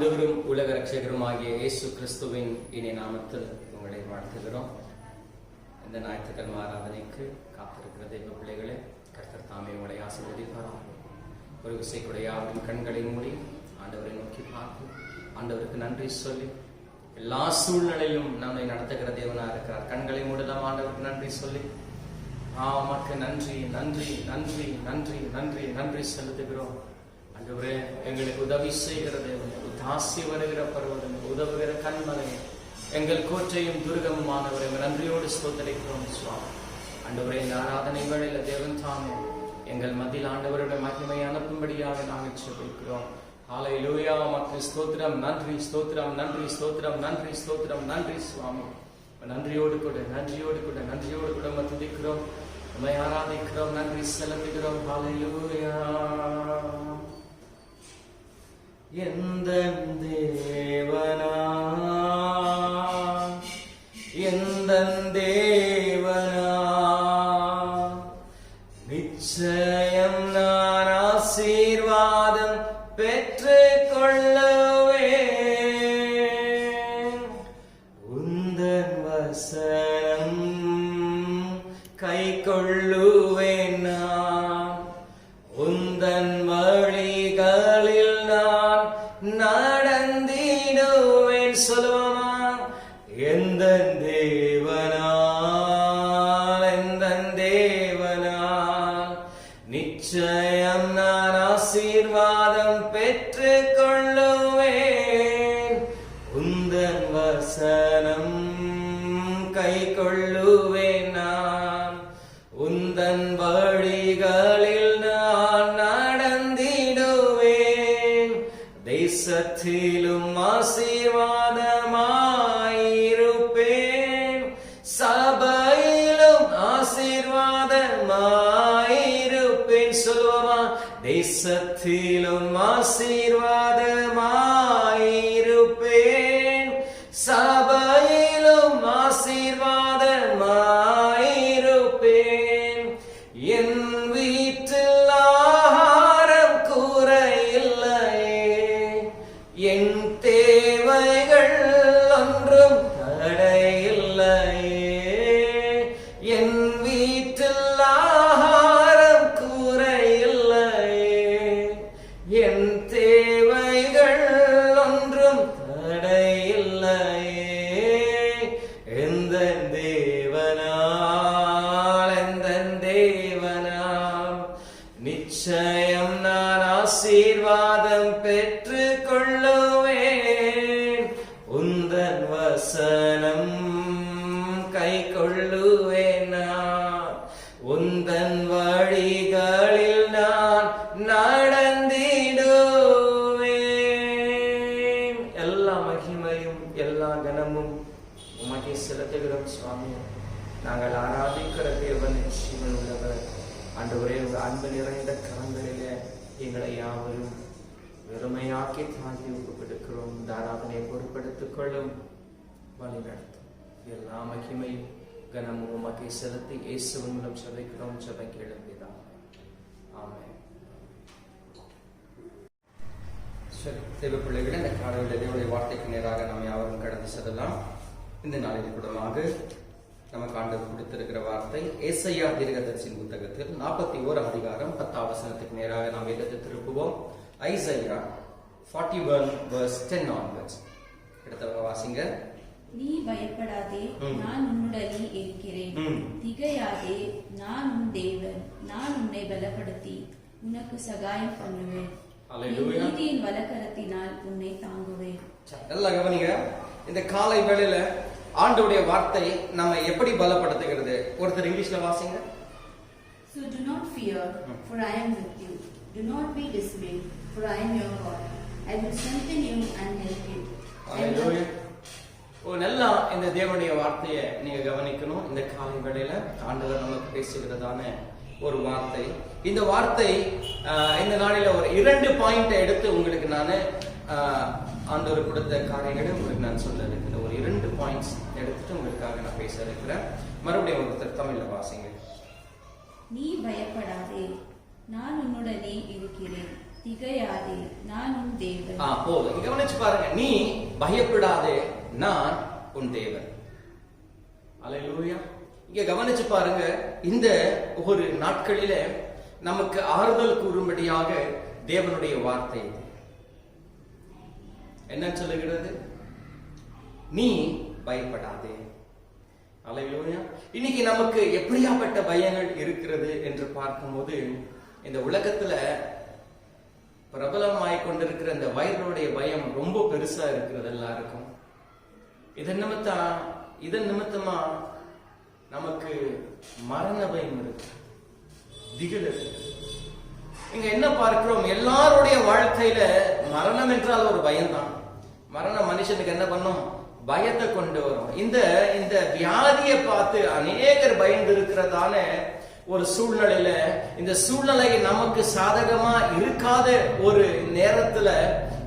ஆண்டவரும் உலக ரட்சகருமாகிய இயேசு கிறிஸ்துவின் இனிய நாமத்தில் உங்களை வாழ்த்துகிறோம். இந்த ஞாயிற்றுக்கிழமை ஆராதனைக்கு காத்திருக்கிற தெய்வ பிள்ளைகளே, கர்த்தர் தாமே உங்களை ஆசீர்வதிப்பாராம். ஒரு விசைக்குடைய யாவரின் கண்களை மூடி ஆண்டவரை நோக்கி பார்த்து ஆண்டவருக்கு நன்றி சொல்லி, எல்லா சூழ்நிலையிலும் நம்மை நடத்துகிற தேவனா இருக்கிறார். கண்களை மூடலாம், ஆண்டவருக்கு நன்றி சொல்லி, உமக்கு நன்றி நன்றி நன்றி நன்றி நன்றி நன்றி செலுத்துகிறோம். ஆண்டவரே, எங்களுக்கு உதவி செய்கிற தேவன், உதாசி வருகிற பருவதன், உதவுகிற கண்மலை, எங்கள் கோட்டையும் துர்கமுமானவரை நன்றியோடு ஸ்தோத்திரிக்கிறோம் சுவாமி. ஆண்டவரே, இந்த ஆராதனை வேளையில் தேவன் தாமே எங்கள் மத்தியில் ஆண்டவருடைய மகிமையை அனுப்பும்படியாக நாங்கள் செபிக்கிறோம். ஹல்லேலூயா, உமக்கு ஸ்தோத்திரம், நன்றி ஸ்தோத்திரம், நன்றி ஸ்தோத்திரம், நன்றி ஸ்தோத்திரம், நன்றி சுவாமி. நன்றியோடு கூட நன்றியோடு கூட நன்றியோடு கூட உம்மை துதிக்கிறோம், உம்மை ஆராதிக்கிறோம், நன்றி செலுத்துகிறோம். ஹல்லேலூயா. எந்த தேவனா எந்த தேவனா நிச்சயம் நான் ஆசீர்வாதம் பெற்றுக் கொள்ளுவேன். உந்தன் வசனம் கை கொள்ளுவேன். நான் உந்தன் வழிகளில் நான் நடந்திடுவேன். சொல்லுவோமா? எந்த தேவனால் எந்த தேவனால் நிச்சயம் நான் ஆசீர்வாதம் பெற்றுக் கொள்ளுவேன். உந்தன் வசனம் கை கொள்ளுவேன். நான் உந்தன் வழிகளில் நான் நடந்திடுவேன். தேசத்திலும் ஆசீர்வாதமாயிருப்பேன், சபையிலும் ஆசீர்வாதமாயிருப்பேன். சொல்லுவோமா? தேசத்திலும் ஆசீர்வாதமாயிருப்பேன், சபையிலும் ஆசீர்வாதமாயிருப்பேன். என் வீட்டில் ஆகாரம் குறையில்லையே, என் தேவைகள் ஒன்றும் தடையில்லையே. என் வீட்டில் ஆகாரம் குறையில்லையே, என் தேவைகள் ஒன்றும் தடையில்லையே. எந்த தேவனால் எந்த தேவனால் நிச்சயம் நான் ஆசீர்வாதம் பெற்றுக் கொள்ளுவேன். உந்தன் வசனம் கை கொள்ளுவேன். நான் உந்தன் வழிகளில் நான் நடந்திடுவேன். எல்லா மகிமையும் எல்லா கனமும் உமக்கே செலுத்துகிறோம் சுவாமி. நாங்கள் ஆராதிக்கிற தேவன் ஜீவன் உள்ளவர். ஆண்டவரே, உங்கள் அன்பு நிறைந்த கரங்களிலே எங்களை யாவரும் வெறுமையாக்கி தாங்கி ஒப்புக்கொடுக்கிறோம். இந்த ஆராதனையை பொறுப்படுத்திக் கொள்ளும், வழி நடத்தும். எல்லா மகிமையும் கனமும் உமக்கே செலுத்தி இயேசுவின் மூலம் செபிக்கிறோம். ஜெபம் கேளும் பிதாவே. ஆமென். சரி, தேவ பிள்ளைகளே, இந்த காலையில் தேவனுடைய வார்த்தைக்கு நேராக நாம் யாவரும் கடந்து செல்லலாம். இந்த நாளில் கூடமாக நமக்கு ஆண்டவர் கொடுத்திருக்கிற வார்த்தை ஏசாயா தீர்க்கதரிசியின் புத்தகத்தில் 41 அதிகாரம் 10 வசனத்துக்கு நேராக நாம் வேதத்தை திருப்புவோம். Isaiah 41 verse 10 onwards. எடுத்தவங்க வாசிங்க. நீ பயப்படாதே, நான் உன்னுடனே இருக்கிறேன். திகையாதே, நான் உன் தேவன். நான் உன்னை பலப்படுத்தி உனக்கு சகாயம் பண்ணுவேன். நீதியின் வலக்கரத்தினால் உன்னை தாங்குவேன். நல்லா கவனிங்க. இந்த காலை வேளையில ஆண்டவருடைய வார்த்தை நம்ம எப்படி பலப்படுத்துகிறது? ஒருத்தர் இங்கிலீஷ்ல வாசிங்க. So do not fear, for I am with you. Do not be dismayed, for I am your God. I will strengthen you and help you. Hallelujah. நல்லா இந்த தேவனுடைய வார்த்தையை நீங்க கவனிக்கணும். இந்த காலை வேளையில ஆண்டவர் நமக்கு பேசுகிறதான ஒரு வார்த்தை. இந்த வார்த்தை இந்த நாளில ஒரு 2 பாயிண்ட் எடுத்து உங்களுக்கு நான் ஆண்டவர் கொடுத்த காரியங்களை உங்களுக்கு நான் சொல்ல இருக்கிறேன். ஒரு 2 பாயிண்ட்ஸ் எடுத்துட்டு உங்களுக்காக நான் பேச இருக்கிறேன். மறுபடியும் ஒருத்தர் தமிழ்ல வாசிங்க. நீ பயப்படாதே, நான் உன்னுடனே இருக்கிறேன். திகையாதே, நான் உன் தேவன். போதும், கவனிச்சு பாருங்க. நீ பயப்படாதே, நான் உன் தேவன். அல்லேலூயா. இங்க கவனிச்சு பாருங்க. இந்த ஒரு நாட்களில நமக்கு ஆறுதல் கூறும்படியாக தேவனுடைய வார்த்தை என்ன சொல்லுகிறது? நீ பயப்படாதே. அல்லேலூயா. இன்னைக்கு நமக்கு எப்படியாப்பட்ட பயங்கள் இருக்கிறது என்று பார்க்கும்போது, இந்த உலகத்துல பிரபலமாய் கொண்டிருக்கிற இந்த வைரலுடைய பயம் ரொம்ப பெருசா இருக்கிறது எல்லாருக்கும். இதன் நிமித்தமா நமக்கு மரண பயம் இருக்கு, திகில் இருக்கு. இங்க என்ன பார்க்கிறோம்? எல்லாருடைய வாழ்க்கையில மரணம் என்றால் ஒரு பயம்தான். மரணம் மனுஷனுக்கு என்ன பண்ணும்? பயத்தை கொண்டு வரும். இந்த வியாதியை பார்த்து அநேகர் பயந்து இருக்கிறதான ஒரு சூழ்நிலையில, இந்த சூழ்நிலை நமக்கு சாதகமா இருக்காத ஒரு நேரத்துல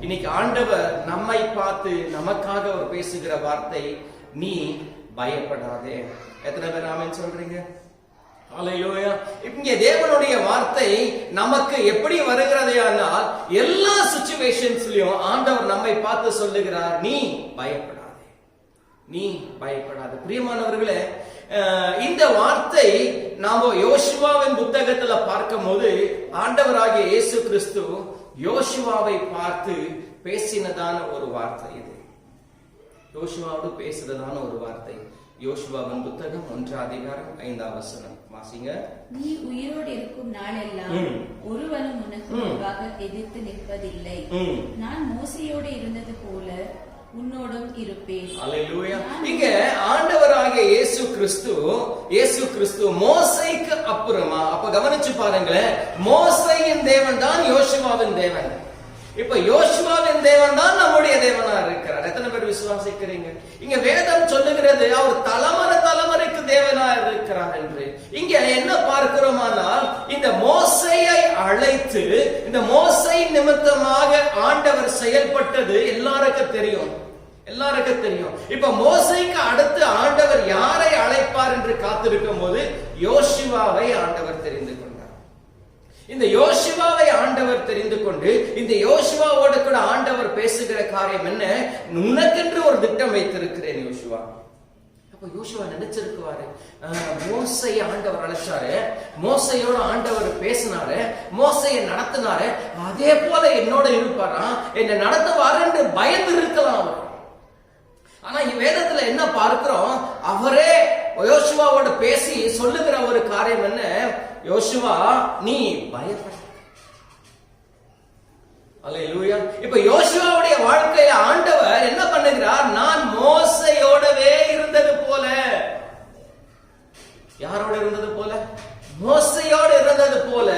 இன்னைக்கு ஆண்டவர் நம்மை பார்த்து நமக்காக ஒரு பேசுகிற வார்த்தை, நீ பயப்படாதே. எத்தனை பேர் ஆமென் சொல்றீங்க? அல்லேலூயா. இங்க தேவனுடைய வார்த்தை நமக்கு எப்படி வருகிறது ஆனால், எல்லா சிச்சுவேஷன்ஸ்லயும் ஆண்டவர் நம்மை பார்த்து சொல்லுகிறார், நீ பயப்படாதே, நீ பயப்படாதே. பிரியமானவர்களே, இந்த வார்த்தை நாம யோசுவாவின் புத்தகத்துல பார்க்கும் போது, ஆண்டவராகிய இயேசு கிறிஸ்து யோசுவாவை பார்த்து பேசினதான ஒரு வார்த்தை. இது யோசுவாவோடு பேசுறதான ஒரு வார்த்தை. யோசுவாவின் புத்தகம் 1:5 வாசிங்க. நீ உயிரோடு இருக்கும் நாளெல்லாம் ஒருவனும் உனக்கு முன்பாக எதிர்த்து நிற்பதில்லை. நான் மோசேயோடு இருந்தது போல உன்னோடும் இருப்பேன். அல்லேலூயா. இங்க ஆண்டவராகிய இயேசு கிறிஸ்து மோசேக்கு அப்புறமா, அப்ப கவனிச்சு பாருங்களேன், மோசேயின் தேவன் தான் யோசுவாவின் தேவன். இப்ப யோசுவாவின் தேவன் தான் நம்முடைய தேவனா இருக்கிறார். எத்தனை பேர் விசுவாசிக்கிறீங்க? இங்க வேதம் சொல்லுகிறது அவர் தலைமுறைக்கு தேவனா இருக்கிறார் என்று. இங்க என்ன பார்க்கிறோமானால், இந்த மோசேயை அழைத்து இந்த மோசே நிமித்தமாக ஆண்டவர் செயல்பட்டது எல்லாருக்கும் தெரியும். இப்ப மோசேக்கு அடுத்து ஆண்டவர் யாரை அழைப்பார் என்று காத்திருக்கும் போது யோசுவாவை ஆண்டவர் தெரிந்து கொண்டார். இந்த யோசுவாவை ஆண்டவர் தெரிந்து கொண்டு, இந்த யோசுவாவோடு கூட ஆண்டவர் பேசுகிற காரியம் என்ன? உனக்கென்று ஒரு திட்டம் வைத்திருக்கிறேன் யோசுவா. அப்ப யோசுவா நினைச்சிருக்குவாரு, மோசையை ஆண்டவர் அழைச்சாரு, மோசையோட ஆண்டவர் பேசினாரு, மோசையை நடத்தினாரு, அதே போல என்னோட இருப்பாரா, என்னை நடத்துவாரு என்று பயந்து இருக்கலாம். ஆனா வேதத்துல என்ன பார்க்கிறோம்? அவரே யோசுவாவோட பேசி சொல்லுகிற ஒரு காரியம் என்ன? யோசுவா, நீ பயப்பட. அல்லேலூயா. இப்ப யோசுவாவுடைய வாழ்க்கையில ஆண்டவர் என்ன பண்ணுகிறார்? நான் மோசையோடவே இருந்தது போல. யாரோட இருந்தது போல? மோசையோடு இருந்தது போல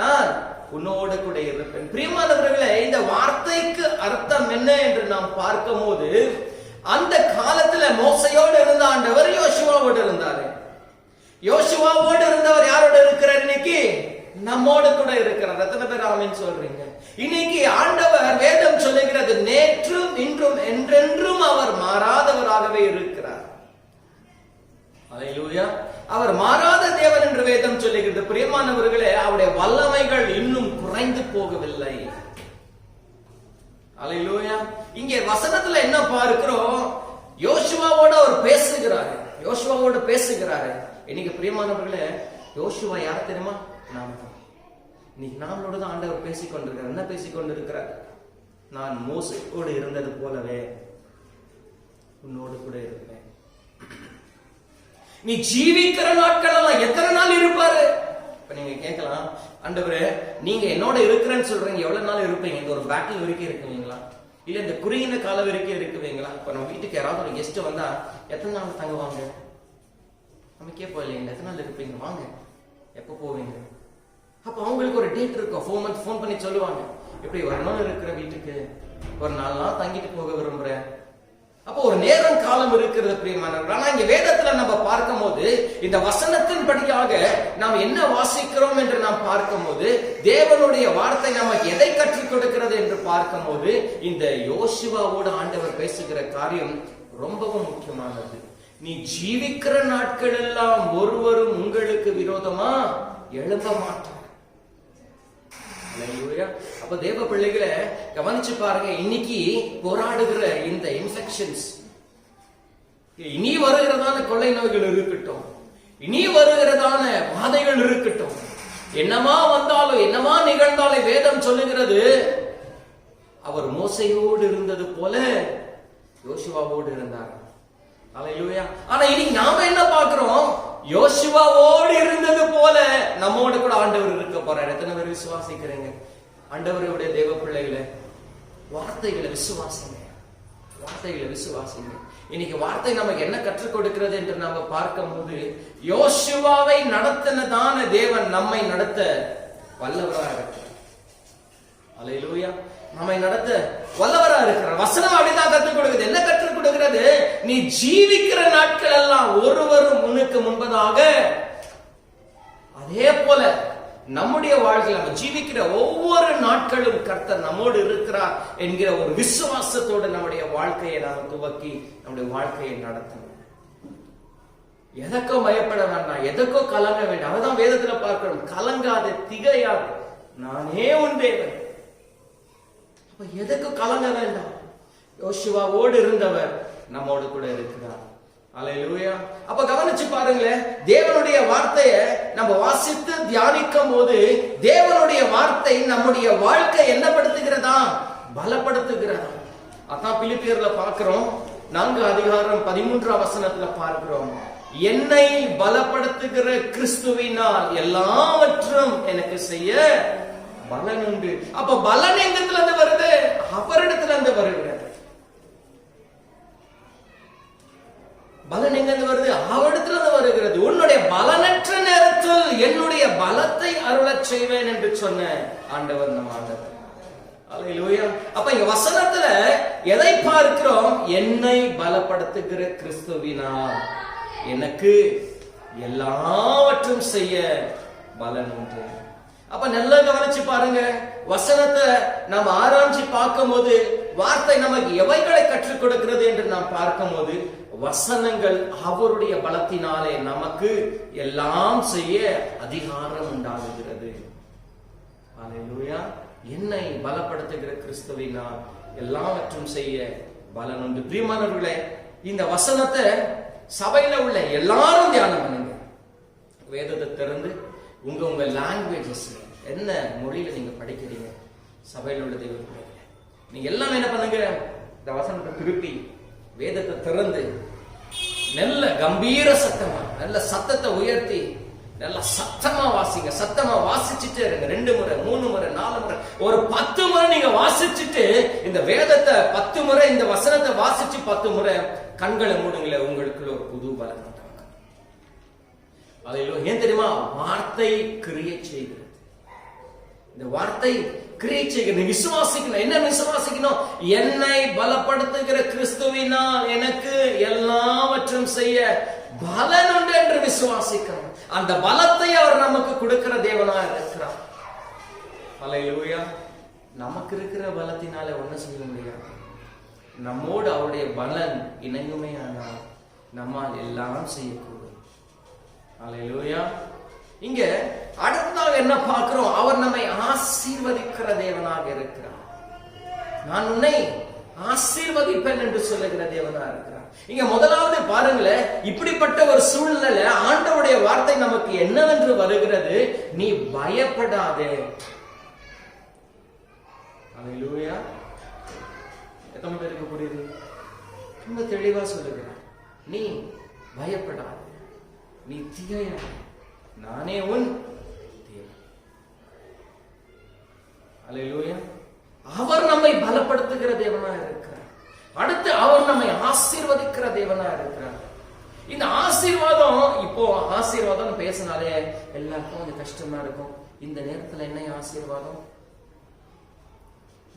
நான் உன்னோடு கூட இருப்பேன். பிரியமானவர்களே, இந்த வார்த்தைக்கு அர்த்தம் என்ன என்று நாம் பார்க்கும் போது, அந்த காலத்துல மோசையோடு இருந்த ஆண்டவர் யோசுவாவோடு இருந்தாரு. யோசுவாவோடு இருந்தவர் யாரோட இருக்கிறார்? இன்னைக்கு நம்மோடு கூட இருக்கிறார். எத்தனை பேர் ஆமென் சொல்றீங்க? இன்னைக்கு ஆண்டவர், வேதம் சொல்லுகிறது, நேற்றும் இன்றும் என்றென்றும் அவர் மாறாதவராகவே இருக்கிறார். அல்லேலூயா. அவர் மாறாத தேவன் என்று வேதம் சொல்லுகிறது. பிரியமானவர்களே, அவருடைய வல்லமைகள் இன்னும் குறைந்து போகவில்லை. அல்லேலூயா. இங்கே வசனத்துல என்ன பார்க்கிறோம்? யோசுவாவோட அவர் பேசுகிறாரு. இன்னைக்கு பிரியமானவர்களே, யோசுவா யார் தெரியுமா? நாம தான். இன்னைக்கு நாமளோட தான் ஆண்டவர் பேசிக் கொண்டிருக்கிறார். என்ன பேசிக் கொண்டிருக்கிறார்? நான் மோசேயோடு இருந்தது போலவே உன்னோடு கூட இருப்பேன். நீ ஜீவிக்கிற நாட்கள் எல்லாம் எத்தனை நாள் இருப்பாரு? இப்ப நீங்க கேட்கலாம், ஆண்டவரே நீங்க என்னோட இருக்கிறேன்னு சொல்றீங்க, எவ்வளவு நாள் இருப்பீங்க? இந்த ஒரு பேட்டில் வரைக்கும் இருக்குவீங்களா? இல்ல இந்த குறுகின கால வரைக்கும் இருக்குவீங்களா? இப்ப நம்ம வீட்டுக்கு யாராவது ஒரு கெஸ்ட் வந்தா எத்தனை நாள் தங்குவாங்க? நம்ம கேட்போம் இல்லைங்களா, எத்தனை நாள் இருப்பீங்க, வாங்க, எப்ப போவீங்க? அப்ப அவங்களுக்கு ஒரு டேட் இருக்கும். 4 months ஃபோன் பண்ணி சொல்லுவாங்க, இப்படி ஒரு நாள் இருக்கிற வீட்டுக்கு ஒரு 4 நாள் தங்கிட்டு போக விரும்புறேன். அப்போ ஒரு நேரம் காலம் இருக்கிறது பிரியமானவர்கள். ஆனா இங்க வேதத்துல நம்ம பார்க்கும் போது, இந்த வசனத்தின் படியாக நாம் என்ன வாசிக்கிறோம் என்று நாம் பார்க்கும் போது, தேவனுடைய வார்த்தை நமக்கு எதை கற்றுக் கொடுக்கிறது என்று பார்க்கும் போது, இந்த யோசுவாவோடு ஆண்டவர் பேசுகிற காரியம் ரொம்பவும் முக்கியமானது. நீ ஜீவிக்கிற நாட்கள் எல்லாம் ஒருவரும் உங்களுக்கு விரோதமா எழும்ப மாட்டார். அப்ப தேவ பிள்ளைகளை கவனிச்சு பாருங்க. இன்னைக்கு போராடுகிற இந்த இன்ஃபெக்ஷன்ஸ், இனி வருகிறதான கொள்ளை நோய்கள் இருக்கட்டும், இனி வருகிறதான வாதைகள் இருக்கட்டும், என்னமா வந்தாலும் என்னமா நிகழ்ந்தாலும் வேதம் சொல்லுகிறது, அவர் மோசையோடு இருந்தது போல யோசுவாவோடு இருந்தார். அல்லேலூயா. ஆனா இன்னைக்கு நாம என்ன பார்க்கிறோம்? யோசுவாவோடு இருந்தது போல நம்மோடு கூட ஆண்டவர் இருக்க போறார். எத்தனை பேர் விசுவாசிக்கிறீங்க? ஆண்டவருடைய தேவ பிள்ளைகளை வார்த்தைகளை விசுவாசிங்க, வார்த்தைகளை விசுவாசிங்க. இன்னைக்கு வார்த்தை நமக்கு என்ன கற்றுக் கொடுக்கிறது என்று நாம பார்க்கும் போது, யோசுவாவை நடத்தினதான தேவன் நம்மை நடத்த வல்லவராக இருக்கிறார். அல்லேலூயா. நம்மை நடத்த வல்லவரா இருக்கிறார். வசனம் அப்படிதான் கற்றுக் கொடுக்குது. என்ன கற்றுக் கொடுக்கிறது? நீ ஜீவிக்கிற நாட்கள் எல்லாம் ஒருவரும் உனக்கு முன்பதாக, அதே போல நம்முடைய வாழ்க்கையில் நம்ம ஜீவிக்கிற ஒவ்வொரு நாட்களும் கர்த்தர் நம்மோடு இருக்கிறார் என்கிற ஒரு விசுவாசத்தோடு நம்முடைய வாழ்க்கையை நாம் துவக்கி நம்முடைய வாழ்க்கையை நடத்தணும். எதற்கோ பயப்பட வேண்டாம், எதற்கோ கலங்க வேண்டாம். அதுதான் வேதத்துல பார்க்கிறோம். கலங்காத திகையாது, நானே உன் தேவன். எதுக்கு கலங்க வேண்டாம். யோசுவாவோடு இருந்தவர் நம்மோடு கூட இருக்கிறார். அல்லேலூயா. அப்ப கவனிச்சு பாருங்களேன், தேவனுடைய வார்த்தையை நம்ம வாசித்து தியானிக்கும் போது தேவனுடைய வார்த்தை நம்முடைய வாழ்க்கை என்ன படுத்துகிறதா? பலப்படுத்துகிறதா. அதான் பிலிப்பியர்ல பார்க்கிறோம், 4:13 பார்க்கிறோம், என்னை பலப்படுத்துகிற கிறிஸ்துவினால் எல்லாவற்றும் எனக்கு செய்ய பலன் உண்டு. அப்ப பலன் எங்கத்துல இருந்து வருது? அவரிடத்துல இருந்து வருகிறது. பலன் எங்க இருந்து வருது? அவரிடத்துல இருந்து வருகிறது. உன்னுடைய பலனற்ற நேரத்தில் என்னுடைய பலத்தை அருளச் செய்வேன் என்று சொன்ன ஆண்டவர் நம் ஆண்டவர். அல்லேலூயா. அப்ப இங்க வசனத்துல எதை பார்க்கிறோம்? என்னை பலப்படுத்துகிற கிறிஸ்துவினால் எனக்கு எல்லாவற்றும் செய்ய பலன் உண்டு. அப்ப நல்லா கவனிச்சு பாருங்க, வசனத்தை நாம் ஆராய்ச்சி பார்க்கும் போது வார்த்தை நமக்கு எவைகளை கற்றுக் கொடுக்கிறது என்று நாம் பார்க்கும் போது, வசனங்கள் அவருடைய பலத்தினாலே நமக்கு எல்லாம் செய்ய அதிகாரம் உண்டாகுகிறது. அல்லேலூயா. என்னை பலப்படுத்துகிற கிறிஸ்துவினால் எல்லாவற்றும் செய்ய பலன் உண்டு. பிரியமானவர்களே, இந்த வசனத்தை சபையில உள்ள எல்லாரும் தியானம் பண்ணுங்க. வேதத்தை திறந்து உங்க லாங்குவேஜஸ், என்ன மொழியில நீங்க படிக்கிறீங்க, சபையில் உள்ள தெய்வ பிள்ளைகளே, நீங்க எல்லாம் என்ன பண்ணுங்க, இந்த வசனத்தை திருப்பி வேதத்தை திறந்து நல்ல கம்பீர சத்தமா, நல்ல சத்தத்தை உயர்த்தி நல்ல சத்தமா வாசிங்க. சத்தமா வாசிச்சுட்டு இருங்க. 2 முறை 3 முறை 4 முறை ஒரு 10 முறை நீங்க வாசிச்சுட்டு இந்த வேதத்தை 10 முறை இந்த வசனத்தை வாசிச்சு 10 முறை கண்களை மூடுங்களே, உங்களுக்குள்ள ஒரு புது பலம் உண்டாகும். ஏன் தெரியுமா? வார்த்தை கிரியேட் செய்கிறது. இந்த வார்த்தை கிரியேட் செய்கிறது. விசுவாசிக்கணும். என்ன விசுவாசிக்கணும்? என்னை பலப்படுத்துகிற கிறிஸ்துவினால் எனக்கு எல்லாவற்றும் செய்ய பலன் உண்டு என்று விசுவாசிக்கணும். அந்த பலத்தை அவர் நமக்கு கொடுக்கிற தேவனா இருக்கிறார். அல்லேலூயா. நமக்கு இருக்கிற பலத்தினால ஒன்னும் செய்ய முடியாது. நம்மோடு அவருடைய பலன் இணையுமே ஆனால் நம்மால் எல்லாம் செய்யக்கூடும். அல்லேலூயா. இங்க அடுத்ததாக என்ன பார்க்கிறோம்? அவர் நம்மை ஆசீர்வதிக்கிற தேவனாக இருக்கிறார். நான் உன்னை ஆசீர்வதிப்பேன் என்று சொல்லுகிற தேவனா இருக்கிறார். இங்க முதலாவது பாருங்களேன், இப்படிப்பட்ட ஒரு சூழ்நிலை ஆண்டவருடைய வார்த்தை நமக்கு என்னவென்று வருகிறது? நீ பயப்படாதே. அல்லேலூயா. எத்தனை பேருக்கு புரியுது? ரொம்ப தெளிவா சொல்லுகிறார். நீ பயப்படாதே, நீ திகையாதே, நானே உன் தேவன். அல்லேலூயா. அவர் நம்மை பலப்படுத்துகிற தேவனா இருக்கிறார். அடுத்து அவர் நம்மை ஆசீர்வதிக்கிற தேவனா இருக்கிறார். இந்த ஆசீர்வாதம், இப்போ ஆசீர்வாதம் பேசினாலே எல்லாருக்கும் கொஞ்சம் கஷ்டமா இருக்கும். இந்த நேரத்துல என்ன ஆசீர்வாதம்?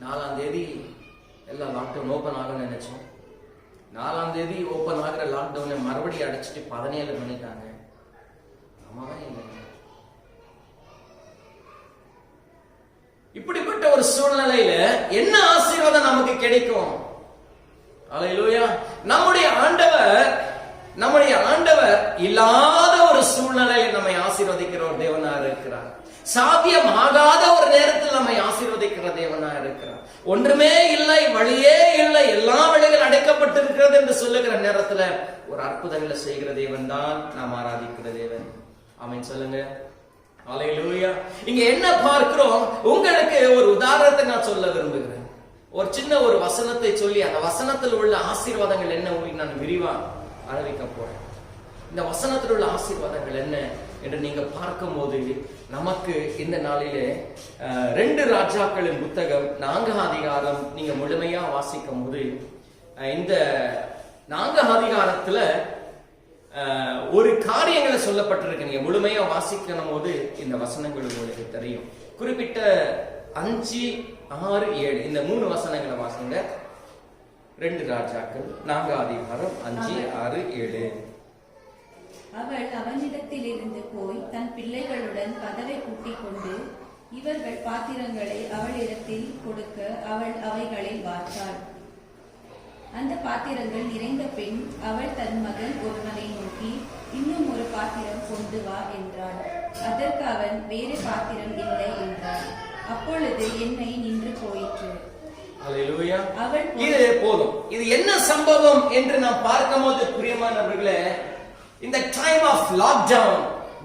4ஆம் தேதி எல்லாம் லாக்டவுன் ஓபன் ஆகும்னு நினைச்சோம். 4ஆம் தேதி ஓபன் ஆகிற லாக்டவுனை மறுபடியும் அடைச்சிட்டு 17 பண்ணிட்டாங்க. இப்படிப்பட்ட ஒரு சூழ்நிலையில என்ன ஆசீர்வாதம் நமக்கு கிடைக்கும்? அல்லேலூயா. நம்முடைய ஆண்டவர் இல்லாத ஒரு சூழ்நிலையில் நம்மை ஆசீர்வதிக்கிற ஒரு தேவனா இருக்கிறார். சாத்தியமாகாத ஒரு நேரத்தில் நம்மை ஆசீர்வதிக்கிற தேவனா இருக்கிறார். ஒன்றுமே இல்லை, வழியே இல்லை, எல்லா வழிகள் அடைக்கப்பட்டிருக்கிறது என்று சொல்லுகிற நேரத்துல ஒரு அற்புதங்களை செய்கிற தேவன் தான் நாம் ஆராதிக்கிற தேவன். ஆமென் சொல்லுங்க. அல்லேலூயா. இங்க என்ன பார்க்கிறோம்? உங்களுக்கு ஒரு உதாரணத்தை நான் சொல்ல விரும்புகிறேன். ஒரு சின்ன ஒரு வசனத்தை சொல்லி அந்த வசனத்தில் உள்ள ஆசீர்வாதங்கள் என்ன உங்களுக்கு நான் விரிவா அறிவிக்க போறேன். இந்த வசனத்தில் உள்ள ஆசீர்வாதங்கள் என்ன என்று நீங்க பார்க்கும் போது நமக்கு இந்த நாளிலே 2 ராஜாக்களின் புத்தகம் 4ஆம் அதிகாரம் நீங்க முழுமையா வாசிக்கும் போது இந்த 4ஆம் அதிகாரத்துல ஒரு காரியங்களை சொல்லப்பட்டிருக்கு. நீங்க முழுமையா வாசிக்கணும் போது இந்த வசனங்கள் உங்களுக்கு தெரியும். குறிப்பிட்ட 5, 6, 7 இந்த 3 வசனங்களை வாசிங்க. 2 ராஜாக்கள் 4ஆம் அதிகாரம் 5, 6, 7. அவள் அவனிடத்திலிருந்து போய் தன் பிள்ளைகளுடன் கதவை பூட்டிக் கொண்டு இவர்கள் பாத்திரங்களை அவளிடத்தில் கொடுக்க அவள் அவைகளை வார்த்தாள். அந்த பாத்திரங்கள் நிறைந்த பின் அவள் தன் மகன் ஒருவனை நோக்கி, இன்னும் ஒரு பாத்திரம் கொண்டு வா என்றாள். அதற்கு அவன், வேறு பாத்திரம் இல்லை என்றாள். அப்பொழுது எண்ணெய் நின்று போயிற்று. இது போதும். இது என்ன சம்பவம் என்று நாம் பார்க்கும் போது பிரியமானவர்களே, in the time of lockdown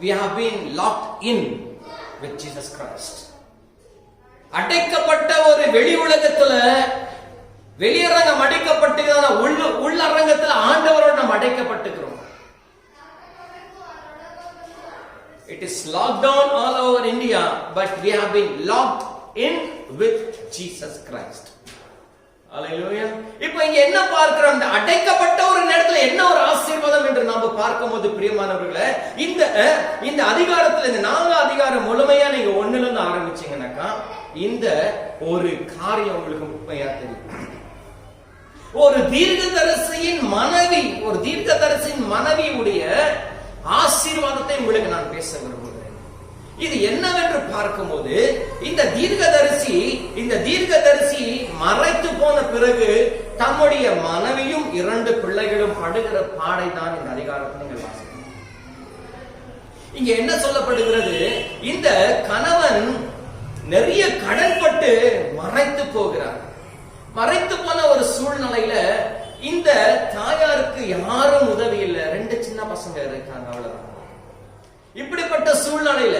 we have been locked in with Jesus Christ. அடைக்கப்பட்ட ஒரு வெளி உலகத்துல வெளியரங்கம் அடைக்கப்பட்டிருக்கிற உள்ளரங்கத்துல ஆண்டவரோடு நாம் அடைக்கப்பட்டிருக்கிறோம். It is locked down all over India, but we have been locked in with Jesus Christ. Hallelujah. இப்போ இங்க என்ன பார்க்கிறோம்? அந்த அடைக்கப்பட்ட ஒரு நேரத்துல என்ன ஒரு ஆசீர்வாதம் என்று நாம பார்க்கும்போது பிரியமானவர்களே, இந்த அதிகாரத்துல இந்த 4ஆம் அதிகாரம் முழுமையா நீங்க 1ல இருந்து ஆரம்பிச்சீங்கன்னாக்கா இந்த ஒரு காரியம் உங்களுக்கு உண்மையா தெரியும். ஒரு தீர்க்கதரிசியின் மனைவியுடைய ஆசீர்வாதத்தை உங்களுக்கு நான் பேச விரும்புகிறேன். இது என்னவென்று பார்க்கும்போது இந்த தீர்க்கதரிசி மறைத்து போன பிறகு தம்முடைய மனைவியும் 2 பிள்ளைகளும் படுகிற பாடை தான் இந்த அதிகாரத்தை நீங்கள் வாசிக்கணும். இங்க என்ன சொல்லப்படுகிறது? இந்த கணவன் நிறைய கடன்பட்டு மறைத்து போகிறார். மறைத்து போன ஒரு சூழ்நிலையில இந்த தாயாருக்கு யாரும் உதவி இல்லை. 2 சின்ன பசங்க இருக்காங்க, அவ்வளவுதான். இப்படிப்பட்ட சூழ்நிலையில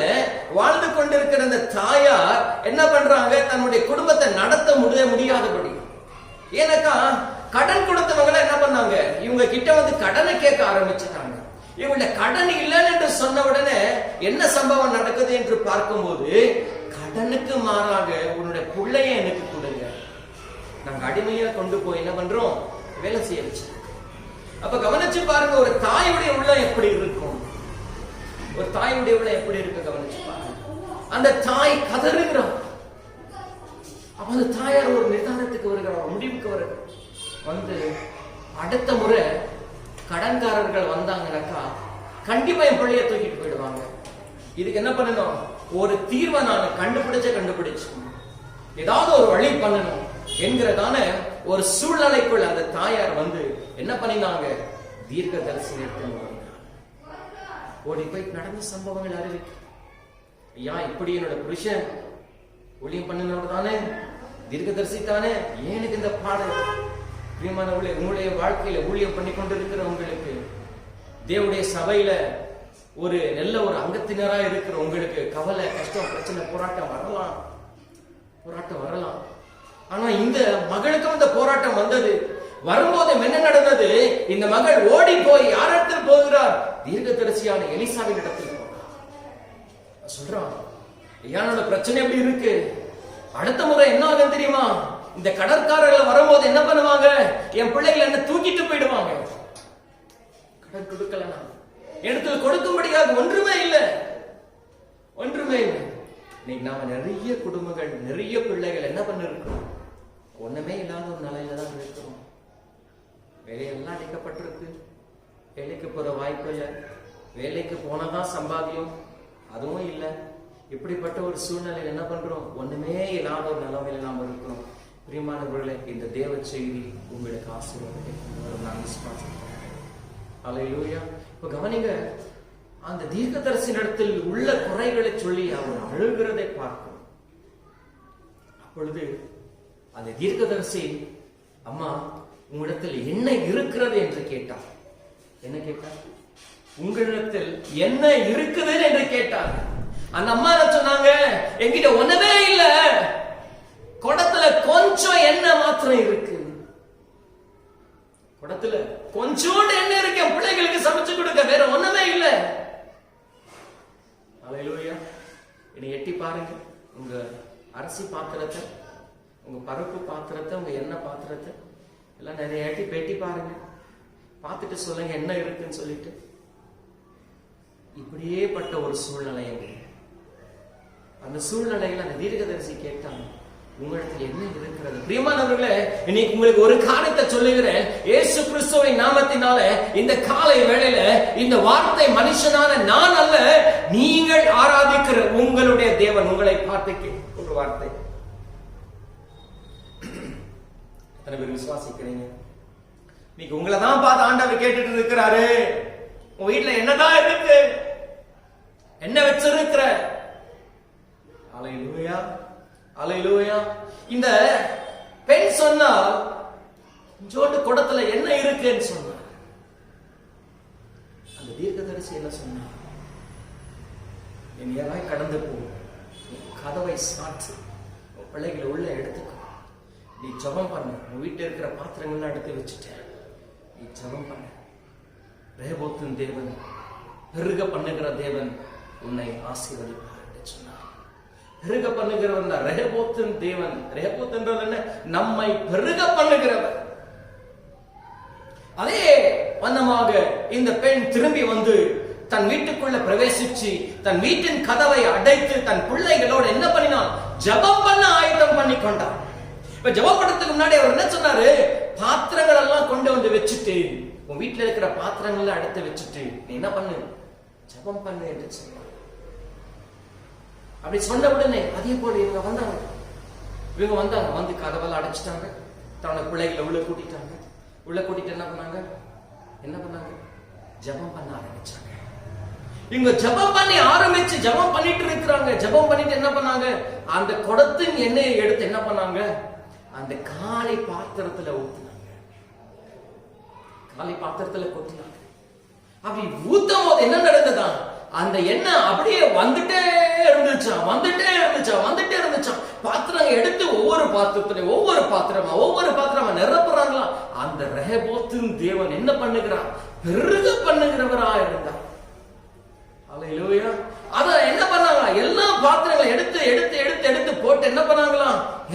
வாழ்ந்து கொண்டிருக்கிற அந்த தாயார் என்ன பண்றாங்க? தன்னுடைய குடும்பத்தை நடத்த முடியாதபடி. ஏன்னாக்கா கடன் கொடுத்தவங்க என்ன பண்ணாங்க? இவங்க கிட்ட வந்து கடனை கேட்க ஆரம்பிச்சுட்டாங்க. இவங்கள கடன் இல்லைன்னு என்று சொன்ன உடனே என்ன சம்பவம் நடக்குது என்று பார்க்கும்போது, கடனுக்கு மாறாக உன்னுடைய பிள்ளைய எனக்கு கொடுங்க, நாங்க அடிமையா கொண்டு போய் என்ன பண்றோம்? வேலை செய்ய வச்சு. அப்ப கவனிச்சு பாருங்க, ஒரு தாயுடைய உள்ளம் எப்படி இருக்கும்? ஒரு தாயுடைய உள்ளம் எப்படி இருக்கு கவனிச்சு பாருங்க. அந்த தாய் கதறுகிறார். அப்ப அந்த தாயார் ஒரு நிதானத்துக்கு வருகிறார், முடிவுக்கு வருகிறார். வந்து அடுத்த முறை கடன்காரர்கள் வந்தாங்கன்னாக்கா கண்டிப்பா என் பிள்ளைய தூக்கிட்டு போயிடுவாங்க. இதுக்கு என்ன பண்ணணும்? ஒரு தீர்வை நான் கண்டுபிடிச்சு ஏதாவது ஒரு வழி பண்ணணும் என்கிறதான ஒரு சூழ்நிலைக்குள்ள அந்த தாயார் வந்து என்ன பண்ணினாங்க? தீர்க்கதரிசனத்தை ஓடி போய் நடந்த சம்பவங்கள் அறிவிக்க, ஐயா இப்படி என்னோட புருஷன் ஊழியம் பண்ணினவர் தானே, தீர்க்கதரிசி தானே, ஏனுக்கு இந்த பாடல்? பிரியமானவர்களே, உங்களுடைய வாழ்க்கையில ஊழியம் பண்ணி கொண்டிருக்கிற உங்களுக்கு, தேவனுடைய சபையில ஒரு நல்ல ஒரு அங்கத்தினரா இருக்கிற உங்களுக்கு கவலை, கஷ்டம், பிரச்சனை, போராட்டம் வரலாம். ஆனா இந்த மகளுக்கும் இந்த போராட்டம் வந்தது. வரும்போது என்ன நடந்தது? இந்த மகள் ஓடி போய் யார் இடத்தில் போகிறார்? தீர்க்கதரிசியான எலிசாவின் இடத்தில் போகிறார். சொல்றான், ஐயானோட பிரச்சனை எப்படி இருக்கு? அடுத்த முறை என்ன ஆகும் தெரியுமா? இந்த கடற்காரர்கள் வரும்போது என்ன பண்ணுவாங்க? என் பிள்ளைகள் என்ன தூக்கிட்டு போயிடுவாங்க. கடன் கொடுக்கலனா இடத்துல கொடுக்கும்படியாக ஒன்றுமே இல்லை. இன்னைக்கு நாம நிறைய குடும்பங்கள், நிறைய பிள்ளைகள் என்ன பண்ண இருக்கிறோம்? ஒண்ணுமே இல்லாத ஒரு நிலையில தான் இருக்கிறோம். வேலையெல்லாம் அடைக்கப்பட்டிருக்கு, வேலைக்கு போற வாய்ப்பு இல்லை, வேலைக்கு போனதான் சம்பாதியம், அதுவும் இல்லை. இப்படிப்பட்ட ஒரு சூழ்நிலையில் என்ன பண்றோம்? ஒண்ணுமே இல்லாத ஒரு நிலைமையில நாம இருக்கிறோம். பிரியமானவர்களே, இந்த தேவ செய்தி உங்களுக்கு ஆசீர்வாதத்தை நான் விசுவாசிக்கிறேன். அல்லேலூயா. இப்ப கவனிங்க, அந்த தீர்க்கதரிசியினிடத்தில் உள்ள குறைகளை சொல்லி அவர் அழுகிறதை பார்க்கும். அப்பொழுது அந்த தீர்க்கதரிசி, அம்மா உங்களிடத்தில் என்ன இருக்கிறது என்று கேட்டார். என்ன கேட்டார்? உங்களிடத்தில் என்ன இருக்குது என்று கேட்டார். அந்த அம்மா சொன்னாங்க, என்கிட்ட ஒண்ணுமே இல்ல, குடத்துல கொஞ்சம் எண்ணெய் மாத்திரம் இருக்கு. குடத்துல கொஞ்சோண்டு எண்ணெய் இருக்கு, என் பிள்ளைகளுக்கு சமைச்சு கொடுக்க, வேற ஒண்ணுமே இல்ல. அல்லேலூயா. இனி எட்டி பாருங்க, உங்க அரிசி பாத்திரத்தை, உங்க பருப்பு பாத்திரத்தை, உங்க எண்ணெய் பாத்திரத்தை எல்லாம் நிறைய எட்டி பாருங்க. பார்த்துட்டு சொல்லுங்க என்ன இருக்குன்னு சொல்லிட்டு. இப்படியே பட்ட ஒரு சூழ்நிலை. அந்த சூழ்நிலையில் அந்த தீர்க்கதரிசி கேட்டாங்க, உங்களிடத்தில் என்ன இருக்கிறது? பிரியமானவர்களே, இன்னைக்கு உங்களுக்கு ஒரு காரியத்தை சொல்லுகிறேன். இயேசு கிறிஸ்துவின் நாமத்தினால இந்த காலை வேளையில இந்த வார்த்தை மனுஷனான நான் அல்ல, நீங்கள் ஆராதிக்கிற உங்களுடைய தேவன் உங்களை பார்த்து ஒரு வார்த்தை. எத்தனை பேர் விசுவாசிக்கிறீங்க? இன்னைக்கு உங்களை தான் பார்த்து ஆண்டவர் கேட்டுட்டு இருக்கிறாரு. உங்க வீட்டுல என்னதான் இருக்கு, என்ன வச்சிருக்கிற? அல்லேலூயா, அல்லேலூயா. இந்த பெண் சொன்னால் கொஞ்சோண்டு குடத்துல என்ன இருக்குன்னு சொன்னார். அந்த தீர்க்கதரிசி என்ன சொன்னார்? என் யாராய் கடந்து போ, கதவை சாத்து, பிள்ளைகளை உள்ள எடுத்துக்கோ, நீ ஜெபம் பண்ண, உன் வீட்டில் இருக்கிற பாத்திரங்கள்லாம் எடுத்து வச்சுட்டேன், நீ ஜெபம் பண்ண. ரேபோத்தின் தேவன், பெருக பண்ணுகிற தேவன் உன்னை ஆசீர்வதிப்பார் என்று சொன்னார். பெருக பண்ணுகிறவன் தான் ரேபோத்தின் தேவன். ரேபோத் என்றால் என்ன? நம்மை பெருக பண்ணுகிறவர். அதே வண்ணமாக இந்த பெண் திரும்பி வந்து தன் வீட்டுக்குள்ள பிரவேசிச்சு தன் வீட்டின் கதவை அடைத்து தன் பிள்ளைகளோடு என்ன பண்ணினான்? ஜெபம் பண்ண ஆயத்தம் பண்ணி கொண்டான். இப்ப ஜெபம் பண்றதுக்கு முன்னாடி அவர் என்ன சொன்னாரு? பாத்திரங்கள் எல்லாம் கொண்டு வந்து வச்சுட்டு, உன் வீட்டுல இருக்கிற பாத்திரங்கள் அடுத்து வச்சுட்டு நீ என்ன பண்ணு? ஜெபம் பண்ணு என்று சொன்னார். அப்படி சொன்ன உடனே அதே போல இவங்க வந்தாங்க. வந்து கதவெல்லாம் அடைச்சிட்டாங்க. தன்னோட பிள்ளைகளை உள்ள கூட்டிட்டாங்க. உள்ள கூட்டிட்டு என்ன பண்ணாங்க? ஜெபம் பண்ண ஆரம்பிச்சாங்க. இவங்க ஜெபம் பண்ணி ஆரம்பிச்சு ஜெபம் பண்ணிட்டு இருக்கிறாங்க. ஜெபம் பண்ணிட்டு என்ன பண்ணாங்க? அந்த குடத்தின் எண்ணெயை எடுத்து என்ன பண்ணாங்க? அந்த காலை பாத்திரத்துல ஊத்தினாங்க. காலை பாத்திரத்துல கொட்டினாங்க. அப்படி ஊத்தும் போது என்ன நடந்ததா? அந்த எண்ணெய் அப்படியே வந்துட்டே இருந்துச்சாம். பாத்திரம் எடுத்து ஒவ்வொரு பாத்திரமா நிரப்புறாங்களா. அந்த ரேபோத்தின் தேவன் என்ன பண்ணுகிறான்? பெருக பண்ணுகிறவரா இருந்தார். அல்லேலூயா. அத என்ன பண்ணாங்க? எல்லா பாத்திரங்களை எடுத்து போட்டு என்ன பண்ணாங்களா?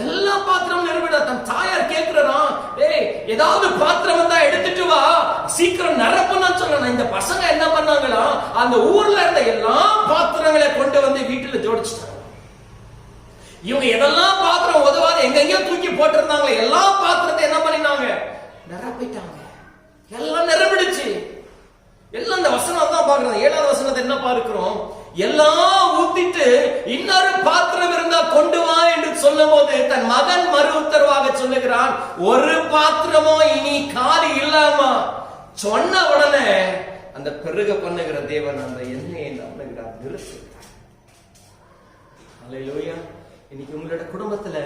எல்லா பாத்திரமும் நிரம்பிட. தன் தாயார் கேட்கிறான், டேய் ஏதாவது பாத்திரம் வந்தா எடுத்துட்டு வா, சீக்கிரம் நிரப்பணும்னு சொன்ன. இந்த பசங்க என்ன பண்ணாங்களா? அந்த ஊர்ல இருந்த எல்லா பாத்திரங்களை கொண்டு வந்து வீட்டுல ஜோடிச்சிட்டாங்க. இவங்க எதெல்லாம் பாத்திரம் உதவாத எங்கெங்கயோ தூக்கி போட்டிருந்தாங்க, எல்லா பாத்திரத்தை என்ன பண்ணினாங்க? நிரப்பிட்டாங்க. எல்லாம் நிரம்பிடுச்சு. எல்லாம் இந்த வசனம் தான் பாக்குறோம். 7வது வசனத்தை என்ன பார்க்கிறோம்? எல்லாம் ஊத்திட்டு இன்னொரு பாத்திரம் இருந்தா கொண்டு வா என்று சொல்லும் போது தன் மகன் மறு உத்தரவாக சொல்லுகிறான், ஒரு பாத்திரமோ இனி காலி இல்லாமா. சொன்ன உடனே அந்த பெருக பண்ணுகிற தேவன் அந்த எண்ணெயை நம்புகிறார், நிறுத்துகிறார். அல்லேலூயா. இன்னைக்கு உங்களோட குடும்பத்துல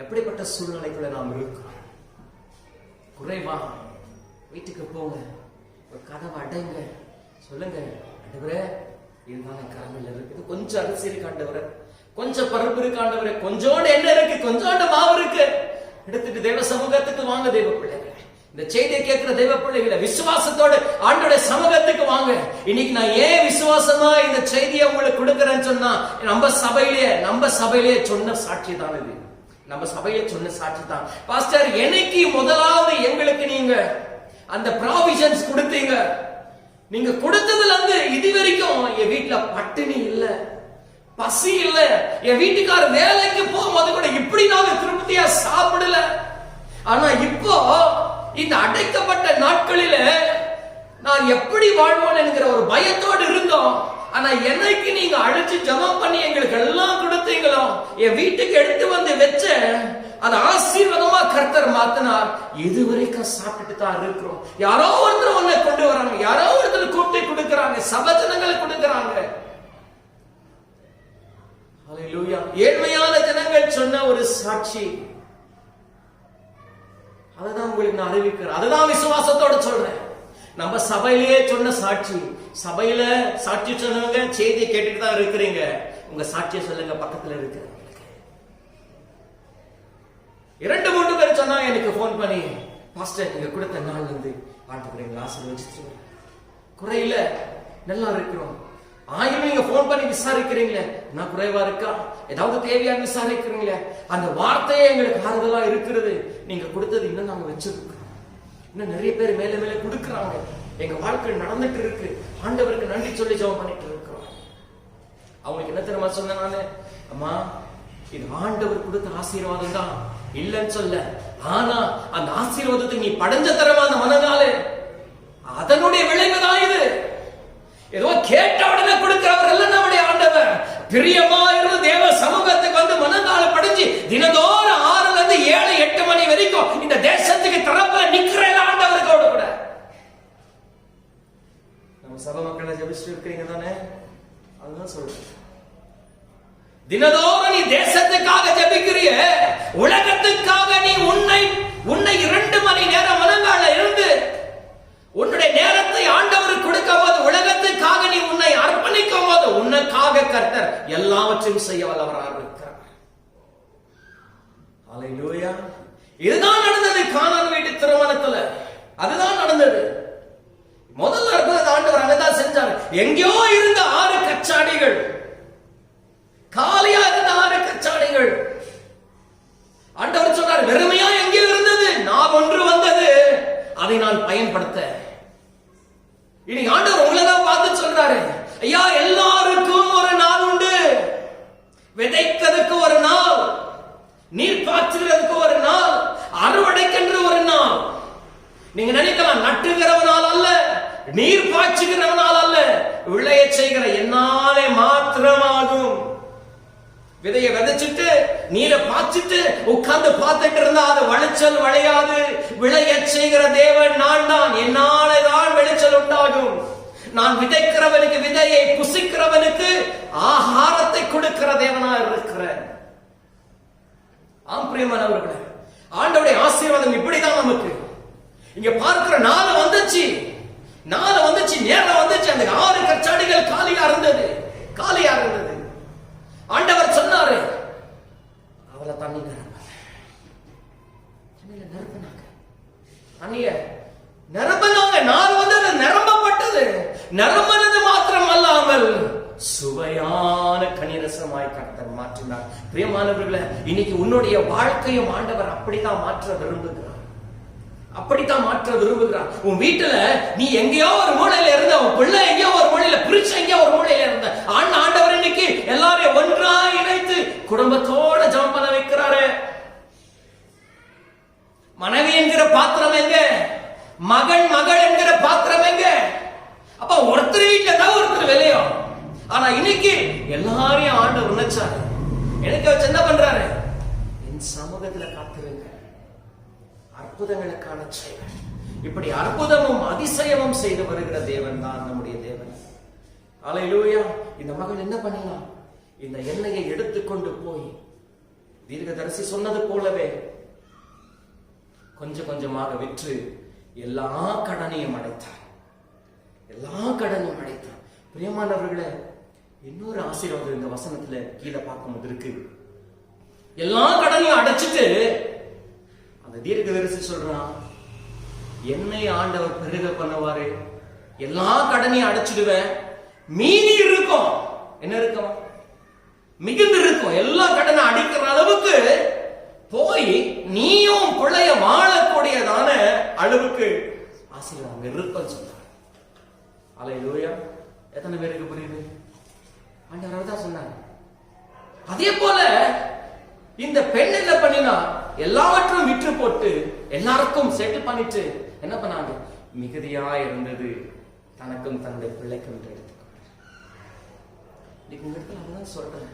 எப்படிப்பட்ட சூழ்நிலைக்குள்ள நாம் இருக்கிறோம்? குறைவா வீட்டுக்கு போங்க, ஒரு கதவை அடைங்க, சொல்லுங்க, ஆண்டவரே இதுதான் என் கரங்கள் இருக்குது, கொஞ்சம் அரிசி இருக்கு ஆண்டவரே, கொஞ்சம் பருப்பு இருக்கு ஆண்டவரே, கொஞ்சோண்டு எண்ணெய் இருக்கு, கொஞ்சோண்டு மாவு இருக்கு, எடுத்துட்டு தேவ சமூகத்துக்கு வாங்க. தேவ பிள்ளைகளை, இந்த செய்தியை கேட்கிற தேவ பிள்ளைகளை விசுவாசத்தோடு ஆண்டோட சமூகத்துக்கு வாங்க. இன்னைக்கு நான் ஏன் விசுவாசமா இந்த செய்தியை உங்களுக்கு கொடுக்கிறேன்னு சொன்னா, நம்ம சபையிலேயே சொன்ன சாட்சி தான் இது. நம்ம சபையில சொன்ன சாட்சி தான். பாஸ்டர், எனக்கு முதலாவது எங்களுக்கு நீங்க அந்த ப்ராவிஷன்ஸ் கொடுத்தீங்க. நீங்க கொடுத்ததுல இருந்து இது வரைக்கும் என் வீட்டுல பட்டினி இல்ல, பசி இல்ல. என் வீட்டுக்கார வேலைக்கு போகும்போது கூட இப்படி நாங்க திருப்தியா சாப்பிடல. ஆனா இப்போ இந்த அடைக்கப்பட்ட நாட்களில நான் எப்படி வாழ்வோம் என்கிற ஒரு பயத்தோடு இருந்தோம். ஆனா என்னைக்கு நீங்க அழைச்சு ஜெபம் பண்ணி எங்களுக்கு எல்லாம் கொடுத்தீங்களோ, என் வீட்டுக்கு எடுத்து வந்து வச்ச அந்த ஆசீர்வாதமா கர்த்தர் மாத்தினார். இதுவரைக்கும் சாப்பிட்டுட்டு தான் இருக்கிறோம். யாரோ ஒருத்தர் ஒன்ன கொண்டு வராங்க, யாரோ ஒருத்தர் கூப்பிட்டு கொடுக்கறாங்க, சபஜனங்களை கொடுக்கறாங்க. ஹல்லேலூயா. ஏழ்மையான ஜனங்கள் சொன்ன ஒரு சாட்சி, அதுதான் உங்களுக்கு நான் அறிவிக்கிறேன். அதுதான் விசுவாசத்தோட சொல்றேன். நம்ம சபையிலேயே சொன்ன சாட்சி, சபையில சாட்சி சொன்னவங்க செய்தியை கேட்டுட்டு தான் இருக்கிறீங்க. உங்க சாட்சியை சொல்லுங்க பக்கத்துல இருக்கிறவங்களுக்கு. 2-3 பேர் சொன்னா எனக்கு போன் பண்ணி, பாஸ்டர் நீங்க கொடுத்த நாள் வந்து ஆண்டுகிறீங்களா, ஆசீர்வதிச்சு குறையில நல்லா இருக்கிறோம். ஆயிரம் நீங்க போன் பண்ணி விசாரிக்கிறீங்களே, நான் குறைவா இருக்கா, ஏதாவது தேவையான விசாரிக்கிறீங்களே, அந்த வார்த்தையே எங்களுக்கு ஆறுதலா இருக்கிறது. நீங்க கொடுத்தது இன்னும் நாங்க வச்சிருக்கோம். இன்னும் நிறைய பேர் மேல மேல கொடுக்கறாங்க. எங்க வாழ்க்கை நடந்துட்டு இருக்கு. ஆண்டவருக்கு நன்றி சொல்லி ஜெபம் பண்ணிட்டு இருக்கிறோம். அவங்களுக்கு என்ன தெரியுமா சொன்னேன் நானு, அம்மா இது ஆண்டவர் கொடுத்த ஆசீர்வாதம் தான், இல்லன்னு சொல்ல. ஆனா அந்த ஆசீர்வாதத்துக்கு நீ படைஞ்ச தரமா அந்த மனநாளு, அதனுடைய விளைவுதான் இது. ஏதோ கேட்ட உடனே கொடுக்கிறவர் அல்ல நம்முடைய ஆண்டவர். பிரியமா இருந்து தேவ சமூகத்துக்கு வந்து மனநாள படைஞ்சு தினதோறும் 6 to 7, 8 மணி வரைக்கும் இந்த தேசத்துக்கு தரப்புல நிக்கிற ஆண்டவருக்கோட கூட. நம்ம சபை மக்களை ஜெபிச்சுட்டு இருக்கிறீங்க தானே, அதுதான் சொல்றேன். தினதோறும் நீ தேசத்துக்காக ஜெபிக்கிறிய, உலகத்துக்காக நீ உன்னை 2 மணி நேரம் மனங்கால இருந்து உன்னுடைய நேரத்தை ஆண்டவருக்கு கொடுக்கும் போது, உலகத்துக்காக நீ உன்னை அர்ப்பணிக்கும் போது, உனக்காக கர்த்தர் எல்லாவற்றையும் செய்ய வல்லவராக இருக்கிறார். ஹல்லேலூயா. இதுதான் நடந்தது கானான் வீட்டு திருமணத்துல. அதுதான் நடந்தது. முதல்ல அற்புதத்தை ஆண்டவர் அங்கதான் செஞ்சார். எங்கேயோ இருந்த 6 கச்சாடிகள், காலியா இருந்த 6 கச்சாடிகள், ஆண்டவர் சொன்னார் வெறுமையா எங்கேயோ இருந்தது, நான் ஒன்று வந்தது, அதை நான் பயன்படுத்த. இன்னைக்கு ஆண்டவர் உங்களதான் பார்த்து சொல்றாரு, ஐயா எல்லாருக்கும் ஒரு நாள் உண்டு. விதைக்கிறதுக்கு ஒரு நாள், நீர் பாய்ச்சுறதுக்கு ஒரு நாள், அறுவடைக்கென்று ஒரு நாள். நீங்க நினைக்கலாம் நட்டுகிறவனால் அல்ல, நீர் பாய்ச்சுகிறவனால் அல்ல, விளைய செய்கிற என்னாலே மாத்திரமாகும். விதையை விதைச்சிட்டு நீரை பாய்ச்சிட்டு உட்கார்ந்து பார்த்துட்டு இருந்தா அது விளைச்சல் விளையாது. விளைய செய்கிற தேவன் நான் தான், என்னாலே தான் விளைச்சல் உண்டாகும். நான் விதைக்கிறவனுக்கு விதையை, புசிக்கிறவனுக்கு ஆகாரத்தை கொடுக்கிற தேவனா இருக்கிறேன். ஆம் பிரியமானவர்களே, ஆண்டவருடைய ஆசீர்வாதம் இப்படிதான் நமக்கு. இங்க பார்க்கிற நாள் வந்துச்சு, நேரம் வந்துச்சு. அந்த 6 கச்சாடிகள் காலியா இருந்தது. ஆண்டவர் சொன்னாரு, அவளை தண்ணி நிரம்பினாங்க. நாள் வந்து நிரம்பப்பட்டது. நிரம்பினது மாத்திரம் அல்லாமல் சுவையான கனிரசமாய் கர்த்தர் மாற்றினார். பிரியமானவர்களே, இன்னைக்கு உன்னுடைய வாழ்க்கையும் ஆண்டவர் அப்படித்தான் மாற்ற விரும்புகிறார். உன் வீட்டுல நீ எங்கேயோ ஒரு மூலையில இருந்த, உன் பிள்ளை எங்கேயோ ஒரு மூலையில, பிரிச்சு எங்கேயோ ஒரு மூலையில இருந்த, ஆண்டவர் இன்னைக்கு எல்லாரையும் ஒன்றா இணைத்து குடும்பத்தோட ஜெபம் பண்ண வைக்கிறாரு. மனைவி என்கிற பாத்திரம் எங்க, மகள் என்கிற பாத்திரம் எங்க? அப்ப ஒருத்தர் வீட்டுல தான் ஒருத்தர் வெளியும். ஆனா இன்னைக்கு எல்லாரையும் ஆண்டவர் உணர்ச்சாரு. எனக்கு வச்சு என்ன பண்றாரு, என் சமூகத்துல காத்திருங்க, அற்புதங்களுக்கான செயல். இப்படி அற்புதமும் அதிசயமும் செய்து வருகிற தேவன் தான் நம்முடைய தேவன். ஹல்லேலூயா. இந்த மகன் என்ன பண்ணலாம், இந்த எண்ணெயை எடுத்துக்கொண்டு போய் தீர்க்கதரிசி சொன்னது போலவே கொஞ்சம் கொஞ்சமாக விற்று எல்லா கடனையும் அடைத்தார். பிரியமானவர்களே, இன்னொரு ஆசீர்வாதம் இந்த வசனத்துல கீழே பார்க்கும்போது இருக்கு. எல்லா கடனையும் அடைச்சிட்டு அந்த தீர்க்கதரிசி சொல்றான், என்னை ஆண்டவர் பெருக பண்ணுவாரு, எல்லா கடனையும் அடைச்சிடுவேன், மீதி இருக்கும். என்ன இருக்கும், மிகுந்து இருக்கும். எல்லா கடனை அடிக்கிற அளவுக்கு போய் நீயும் பிள்ளைய வாழக்கூடியதான அளவுக்கு ஆசீர்வாதம் இருப்பன்னு சொல்றாங்க. ஹல்லேலூயா. எத்தனை பேருக்கு புரியுது? ஆண்டவர் தான் சொன்னாங்க. அதே போல இந்த பெண் என்ன பண்ணினா, எல்லாவற்றும் விற்று போட்டு எல்லாருக்கும் செட்டில் பண்ணிட்டு என்ன பண்ணாங்க, மிகுதியா இருந்தது தனக்கும் தன்னுடைய பிள்ளைக்கும் எடுத்துக்கொண்டார். அதுதான் சொல்றேன்,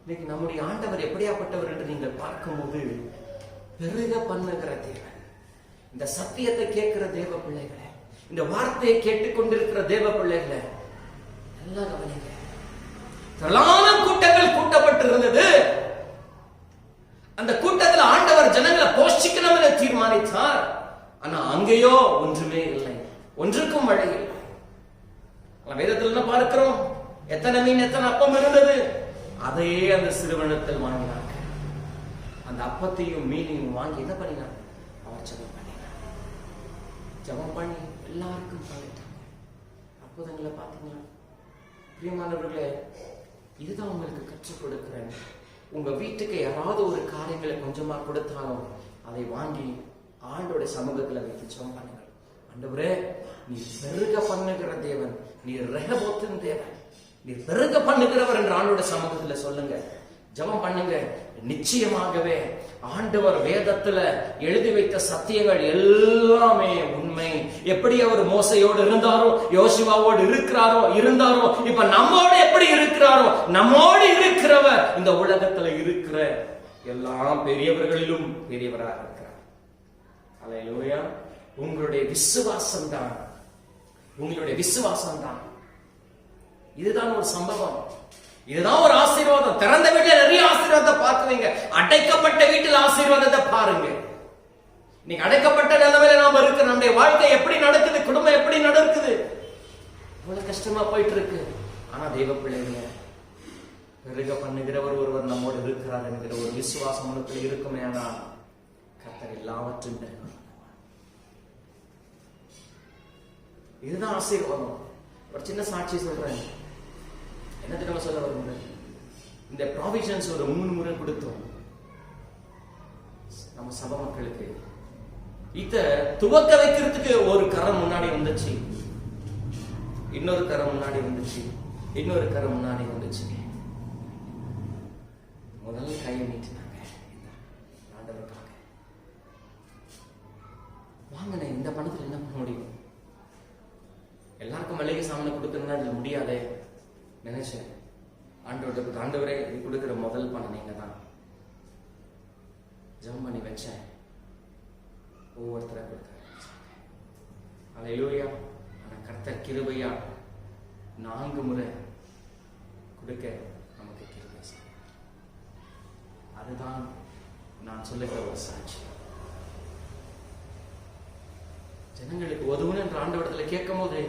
இன்னைக்கு நம்முடைய ஆண்டவர் எப்படியாப்பட்டவர் என்று நீங்கள் பார்க்கும்போது பெருக பண்ணுகிற தேவன். இந்த சத்தியத்தை கேட்கிற தேவ பிள்ளைகளை, இந்த வார்த்தையை கேட்டுக்கொண்டிருக்கிற தேவ பிள்ளைகளை எல்லாம் கவனிங்க. திரளான கூட்டங்கள் கூட்டப்பட்டிருந்தது. அந்த கூட்டத்தில் ஆண்டவர் ஜனங்களை போஷிக்கணும் என தீர்மானித்தார். ஆனா அங்கேயோ ஒன்றுமே இல்லை, ஒன்றுக்கும் வழி இல்லை. வேதத்தில் என்ன பார்க்கிறோம்? எத்தனை மீன் எத்தனை அப்பம் இருந்தது, அதையே அந்த சிறுவனத்தில் வாங்கினாங்க. அந்த அப்பத்தையும் மீனையும் வாங்கி என்ன பண்ணினார்? அவர் ஜெபம் பண்ணினார். ஜெபம் பண்ணி எல்லாருக்கும் பங்கிட்டாங்க. அற்புதங்களை பார்த்தீங்களா பிரியமானவர்களே? இதுதான் உங்களுக்கு கற்றுக் கொடுக்கிறேன். உங்க வீட்டுக்கு யாராவது ஒரு காரியங்களை கொஞ்சமா கொடுத்தாலும் அதை வாங்கி ஆண்டோட சமூகத்துல வைத்து ஜெபம் பண்ணுங்க. ஆண்டவரே, நீ பெருக பண்ணுகிற தேவன், நீ ரெகபோத்தின் தேவன், நீ பெருக பண்ணுகிறவர் என்று ஆண்டோட சமூகத்துல சொல்லுங்க, ஜெபம் பண்ணுங்க. நிச்சயமாகவே ஆண்டவர் வேதத்துல எழுதி வைத்த சத்தியங்கள் எல்லாமே உண்மை. எப்படி அவர் மோசையோடு இருந்தாரோ, யோசுவாவோடு இருந்தாரோ, இப்ப நம்மோடு எப்படி இருக்கிறாரோ, நம்மோடு இருக்கிறவர் இந்த உலகத்துல இருக்கிற எல்லா பெரியவர்களிலும் பெரியவராக இருக்கிறார். அல்லேலூயா. உங்களுடைய விசுவாசம் தான், உங்களுடைய விசுவாசம் தான். இதுதான் ஒரு சம்பவம், இதுதான் ஒரு ஆசீர்வாதம். திறந்த வீட்டில் நிறைய ஆசீர்வாதத்தை பார்க்குவீங்க, அடைக்கப்பட்ட வீட்டில் ஆசீர்வாதத்தை பாருங்க. நீங்க அடைக்கப்பட்ட நிலைமையில நாம இருக்கு. நம்முடைய வாழ்க்கை எப்படி நடக்குது, குடும்பம் எப்படி நடக்குது, இவ்வளவு கஷ்டமா போயிட்டு இருக்கு. ஆனா தெய்வ பிள்ளைங்க, பெருக பண்ணுகிறவர் ஒருவர் நம்மோடு இருக்கிறார் என்கிற ஒரு விசுவாசம் உனக்கு இருக்குமே, ஆனால் கர்த்தர் எல்லாவற்றும் பெறுவார். இதுதான் ஆசீர்வாதம். ஒரு சின்ன சாட்சி சொல்றேன். என்ன தெரியுமா சொல்ல வருங்க? இந்த ப்ராவிஷன்ஸ் ஒரு 3 முறை கொடுத்தோம் நம்ம சபை மக்களுக்கு. இத துவக்க வைக்கிறதுக்கு ஒரு கரம் முன்னாடி வந்துச்சு, இன்னொரு கரம் முன்னாடி வந்துச்சு, இன்னொரு கரம் முன்னாடி வந்துச்சு. முதல்ல கையை நீட்டினாங்க ஆண்டவருக்காக. வாங்கினேன், இந்த பணத்துல என்ன பண்ண முடியும்? எல்லாருக்கும் மளிகை சாமான் கொடுக்கணும்னா இதுல முடியாதே நினைச்சேன். ஆண்டவரே இது கொடுக்கிற முதல் பணம் நீங்க தான். ஜெபம் பண்ணி வச்சேன், ஒவ்வொருத்தரை கொடுக்க. அல்லேலூயா. ஆனா கர்த்தர் கிருபையா 4 முறை கொடுக்க நமக்கு கிருபை செய்யும். அதுதான் நான் சொல்லுகிற ஒரு சாட்சி. ஜனங்களுக்கு உதவுன்னு என்ற ஆண்டவரத்துல கேட்கும் போது,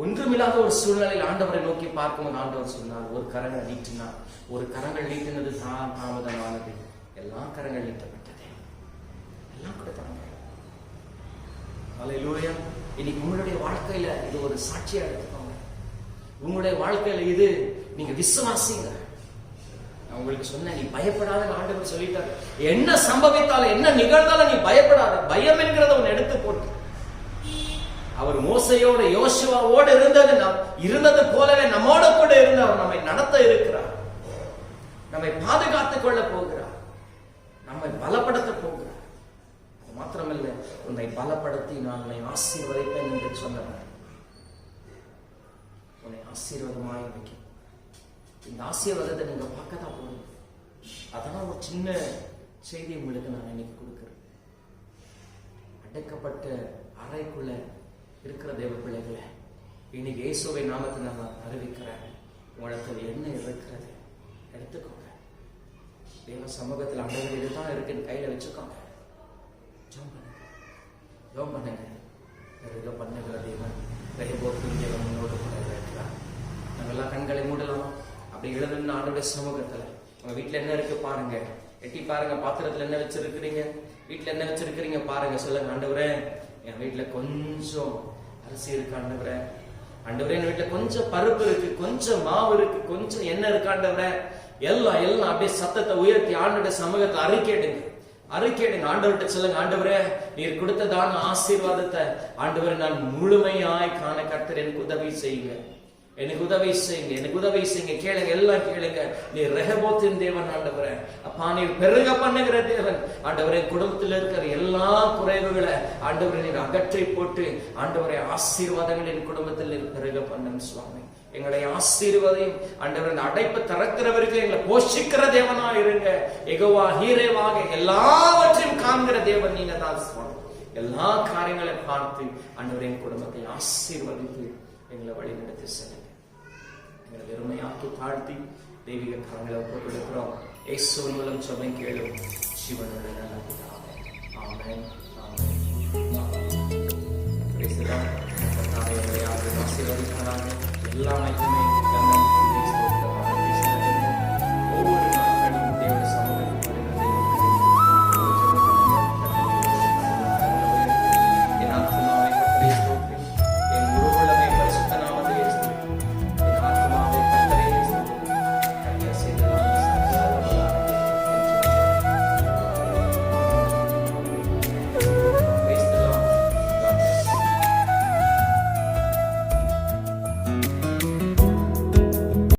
ஒன்றுமில்லாத ஒரு சூழ்நிலையில் ஆண்டவரை நோக்கி பார்க்கும்போது ஆண்டவர் சொன்னார், ஒரு கரங்கள் நீட்டினார். ஒரு கரங்கள் நீட்டினது தான் தாமதமானது, எல்லா கரங்கள் நீட்டப்பட்டது, எல்லாம் கொடுத்தாங்க. அல்லேலூயா. இன்னைக்கு உங்களுடைய வாழ்க்கையில இது ஒரு சாட்சியா எடுத்துக்கோங்க. உங்களுடைய வாழ்க்கையில இது நீங்க விசுவாசிங்க. நான் உங்களுக்கு சொன்ன, நீ பயப்படாத ஆண்டவர் சொல்லிட்டாரு. என்ன சம்பவித்தாலும் என்ன நிகழ்ந்தாலும் நீ பயப்படாத. பயம் என்கிறத ஒன்னு எடுத்து போட்டு, அவர் மோசையோடு யோசுவாவோடு இருந்தது போலவே நம்மோட கூட இருந்து அவர் நம்மை நடத்த இருக்கிறார், நம்மை பாதுகாத்துக் கொள்ள போகிறார், நம்மை பலப்படுத்த போகிறார். அது மாத்திரமல்ல, உன்னை பலப்படுத்தி நான் உன்னை ஆசீர்வதிப்பேன் என்று சொன்னவர் உன்னை ஆசீர்வாதமாய் வைக்கும். இந்த ஆசீர்வாதத்தை நீங்க பார்க்கதான் போகணும். அதெல்லாம் ஒரு சின்ன செய்தி உங்களுக்கு நான் இன்னைக்கு கொடுக்கிறேன். அடைக்கப்பட்ட அறைக்குள்ள இருக்கிற தேவ பிள்ளைகளை, இன்னைக்கு இயேசுவை நாமத்தை நான் அறிவிக்கிறேன். உங்களுக்கு என்ன இருக்கிறது எடுத்துக்கோங்க. தேவ சமூகத்தில் ஆண்டவர் இதுதான் இருக்குன்னு கையில வச்சுக்கோங்க. ஜெபம் பண்ணுங்க. பெருக பண்ணுகிற தேவன், பெரிய போக்கு தேவன் முன்னோடு கூட இருக்கிறார். நம்ம எல்லாம் கண்களை மூடலாம். அப்படி எழுதுன்னு ஆண்டோட சமூகத்துல உங்க வீட்டுல என்ன இருக்கு பாருங்க, எட்டி பாருங்க. பாத்திரத்துல என்ன வச்சிருக்கிறீங்க, வீட்டுல என்ன வச்சிருக்கிறீங்க பாருங்க. சொல்லுங்க, ஆண்டவரே என் வீட்டுல கொஞ்சம் அரிசி இருக்கு ஆண்டவரே, ஆண்டவரே என் வீட்டுல கொஞ்சம் பருப்பு இருக்கு, கொஞ்சம் மாவு இருக்கு, கொஞ்சம் எண்ணெய் இருக்கு ஆண்டவரே. எல்லாம் அப்படியே சத்தத்தை உயர்த்தி ஆண்டோட சமூகத்தை அறிக்கையிடுங்க. ஆண்டவர்கிட்ட சொல்லுங்க, ஆண்டவரே நீர் கொடுத்ததான ஆசீர்வாதத்தை ஆண்டவரே நான் முழுமையாய் காண கர்த்தர் எனக்கு உதவி செய்யுங்க. எனக்கு உதவி செய்யுங்க, எனக்கு உதவி செய்யுங்க. கேளுங்க, எல்லாம் கேளுங்க. நீ ரெஹபோத்தின் தேவன் ஆண்டவரே. அப்பா, நீ பெருக பண்ணுகிற தேவன் ஆண்டவரே. குடும்பத்தில் இருக்கிற எல்லா குறைவுகளை ஆண்டவரை நீர் அகற்றி போட்டு ஆண்டவரை ஆசீர்வாதங்களின் குடும்பத்தில் நீர் பெருக பண்ணும் சுவாமி. எங்களை ஆசீர்வதையும் ஆண்டவர் அடைப்பு திறக்கிறவருக்கு எங்களை போஷிக்கிற தேவனா இருங்க. யெகோவா ஹீரேவாக எல்லாவற்றையும் காண்கிற தேவன் நீங்க தான் சுவாமி. எல்லா காரியங்களை பார்த்து ஆண்டவரின் குடும்பத்தை ஆசீர்வதித்து எங்களை வழி நடத்தி செல்லுங்க. எங்களை வெறுமையாக்கி தாழ்த்தி தெய்வீக கரங்களை ஒப்புக் கொடுக்கிறோம். இயேசுவின் மூலம் சொல்லும் கேளும் ஜீவனுள்ள நல்ல பிதாவே. ஆமென், ஆமென், ஆமென். Praise the Lord. கர்த்தர் எங்களை ஆசீர்வதிப்பாராக. எல்லா மகிமையும்